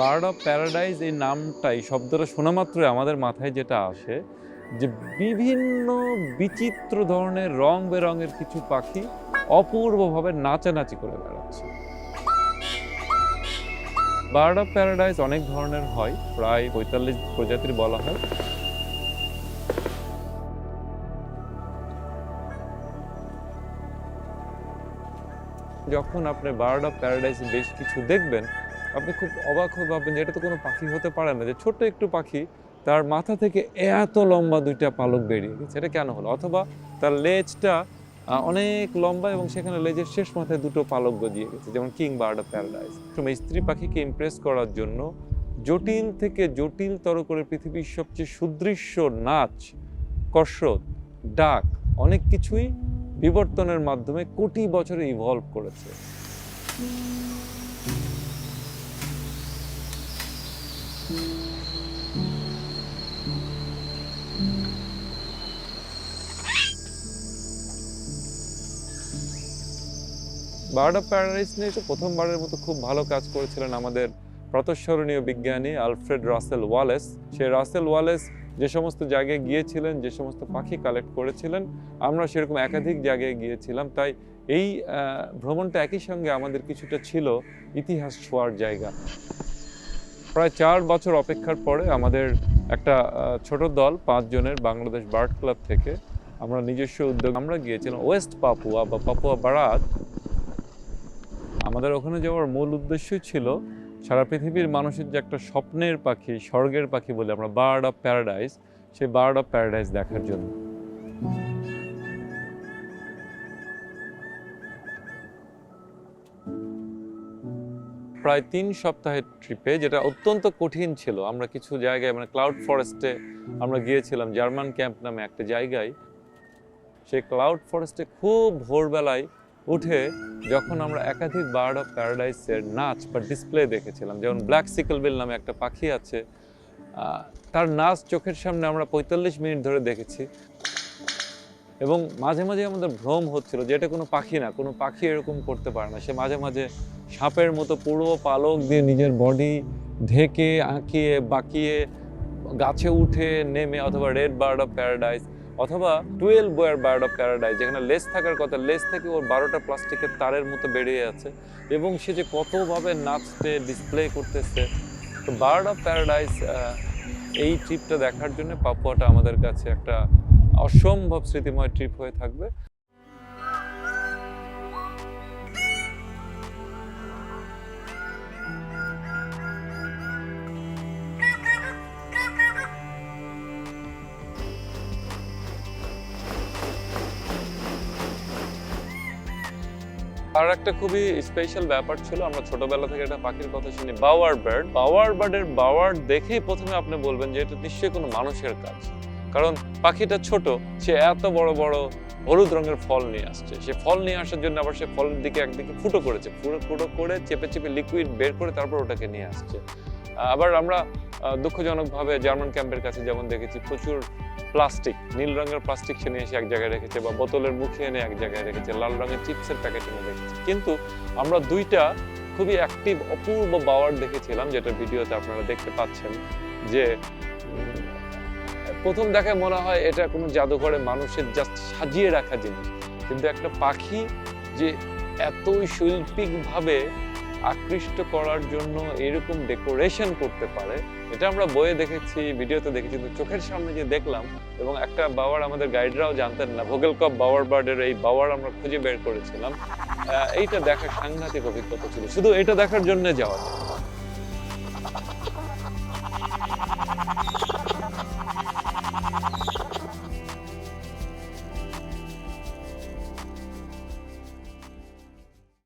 Bird of paradise এই নামটাই শব্দটা শোনা মাত্রই আমাদের মাথায় যেটা আসে যে বিভিন্ন বিচিত্র ধরনের রং বেরঙের কিছু পাখি অপূর্বভাবে নাচানাচি করে বেড়াচ্ছে। বার্ড অফ প্যারাডাইজ অনেক ধরনের হয়, প্রায় ৪৫ প্রজাতির বলা হয়। যখন আপনি বার্ড অফ প্যারাডাইজ বেশ কিছু দেখবেন, আপনি খুব অবাক হয়ে ভাববেন যে এটা তো কোনো পাখি হতে পারে না, যে ছোট্ট একটু পাখি তার মাথা থেকে এত লম্বা দুইটা পালক বেরিয়ে গেছে, এটা কেন হলো? অথবা তার লেজটা অনেক লম্বা এবং সেখানে লেজের শেষ মাথায় দুটো পালক গজিয়ে গেছে, যেমন কিং বার্ড অফ প্যারাডাইজ। স্ত্রী পাখিকে ইমপ্রেস করার জন্য জটিল থেকে জটিলতর করে পৃথিবীর সবচেয়ে সুদৃশ্য নাচ, কসরত, ডাক অনেক কিছুই বিবর্তনের মাধ্যমে কোটি বছরে ইভলভ করেছে। বার্ড অফ প্যারাডাইস নিয়ে প্রথমবারের মতো খুব ভালো কাজ করেছিলেন আমাদের প্রাতঃস্মরণীয় বিজ্ঞানী আলফ্রেড রাসেল ওয়ালেস। সেই রাসেল ওয়ালেস যে সমস্ত জায়গায় গিয়েছিলেন, যে সমস্ত পাখি কালেক্ট করেছিলেন, আমরা সেরকম একাধিক জায়গায় গিয়েছিলাম। তাই এই ভ্রমণটা একই সঙ্গে আমাদের কিছুটা ছিল ইতিহাস ছোঁয়ার জায়গা। প্রায় ৪ বছর অপেক্ষার পরে আমাদের একটা ছোট দল ৫ জনের বাংলাদেশ বার্ড ক্লাব থেকে আমরা নিজস্ব উদ্যোগ আমরা গিয়েছিলাম ওয়েস্ট পাপুয়া বা পাপুয়া বারাত। আমাদের ওখানে যাওয়ার মূল উদ্দেশ্যই ছিল সারা পৃথিবীর মানুষের যে একটা স্বপ্নের পাখি, স্বর্গের পাখি বলে আমরা বার্ড অফ প্যারাডাইস, সেই বার্ড অফ প্যারাডাইস দেখার জন্য। প্রায় ৩ সপ্তাহের ট্রিপে, যেটা অত্যন্ত কঠিন ছিল। আমরা কিছু জায়গায় মানে ক্লাউড ফরেস্টে আমরা গিয়েছিলাম, জার্মান ক্যাম্প নামে একটা জায়গায়। সেই ক্লাউড ফরেস্টে খুব ভোরবেলায় উঠে যখন আমরা একাধিক বার্ড অফ প্যারাডাইসের নাচ বা ডিসপ্লে দেখেছিলাম, যেমন ব্ল্যাক সিকলবিল নামে একটা পাখি আছে, তার নাচ চোখের সামনে আমরা ৪৫ মিনিট ধরে দেখেছি। এবং মাঝে মাঝে আমাদের ভ্রম হচ্ছিল যে এটা কোনো পাখি না, কোনো পাখি এরকম করতে পারে না। সে মাঝে মাঝে সাপের মতো পুরো পালক দিয়ে নিজের বডি ঢেকে আঁকিয়ে বাঁকিয়ে গাছে উঠে নেমে, অথবা রেড বার্ড অফ প্যারাডাইস, অথবা 12 বয়ার বার্ড অফ প্যারাডাইস, যেখানে লেজ থাকার কথা, লেজ থেকে ওর 12টা প্লাস্টিকের তারের মতো বেরিয়ে আছে, এবং সে যে কতভাবে নাচতে ডিসপ্লে করতেছে। তো বার্ড অফ প্যারাডাইস এই ট্রিপটা দেখার জন্য পাপুয়াটা আমাদের কাছে একটা অসম্ভব স্মৃতিময় ট্রিপ হয়ে থাকবে। আর একটা খুবই স্পেশাল ব্যাপার ছিল, আমরা ছোটবেলা থেকে একটা পাখির কথা শুনি, বাওয়ার বার্ড। বাওয়ার বার্ডের বাওয়ার দেখেই প্রথমে আপনি বলবেন যে এটা নিশ্চয়ই কোনো মানুষের কাজ, কারণ পাখিটা ছোট, সে এত বড় বড় হলুদ রঙের ফল নিয়ে আসছে। সে ফল নিয়ে আসার জন্য আবার সে ফলের দিকে একদিকে ফুটো করেছে, ফুটো করে চেপে চেপে লিকুইড বের করে তারপর ওটাকে নিয়ে আসছে। আবার আমরা দুঃখজনকভাবে জার্মান ক্যাম্পের কাছে যেমন দেখেছি প্রচুর প্লাস্টিক, নীল রঙের প্লাস্টিক সে নিয়ে এসে এক জায়গায় রেখেছে, বা বোতলের মুখে এনে এক জায়গায় রেখেছে, লাল রঙের চিপসের প্যাকেট এনে রেখেছে। কিন্তু আমরা দুইটা খুবই অ্যাক্টিভ অপূর্ব বাওয়ার দেখেছিলাম, যেটা ভিডিওতে আপনারা দেখতে পাচ্ছেন। যে প্রথম দেখায় মনে হয় এটা কোনো জাদুঘরে মানুষের জাস্ট সাজিয়ে রাখা জিনিস, কিন্তু একটা পাখি যে এতই শৈল্পিকভাবে আকৃষ্ট করার জন্য এরকম ডেকোরেশন করতে পারে, এটা আমরা বইয়ে দেখেছি, ভিডিওতে দেখেছি, কিন্তু চোখের সামনে যে দেখলাম। এবং একটা বাওয়ার আমাদের গাইডরাও জানতেন না, ভোগেলকপ বাওয়ার বার্ডের এই বাওয়ার আমরা খুঁজে বের করেছিলাম। এইটা দেখার সাংঘাতিক অভিজ্ঞতা ছিল, শুধু এটা দেখার জন্য যাওয়া।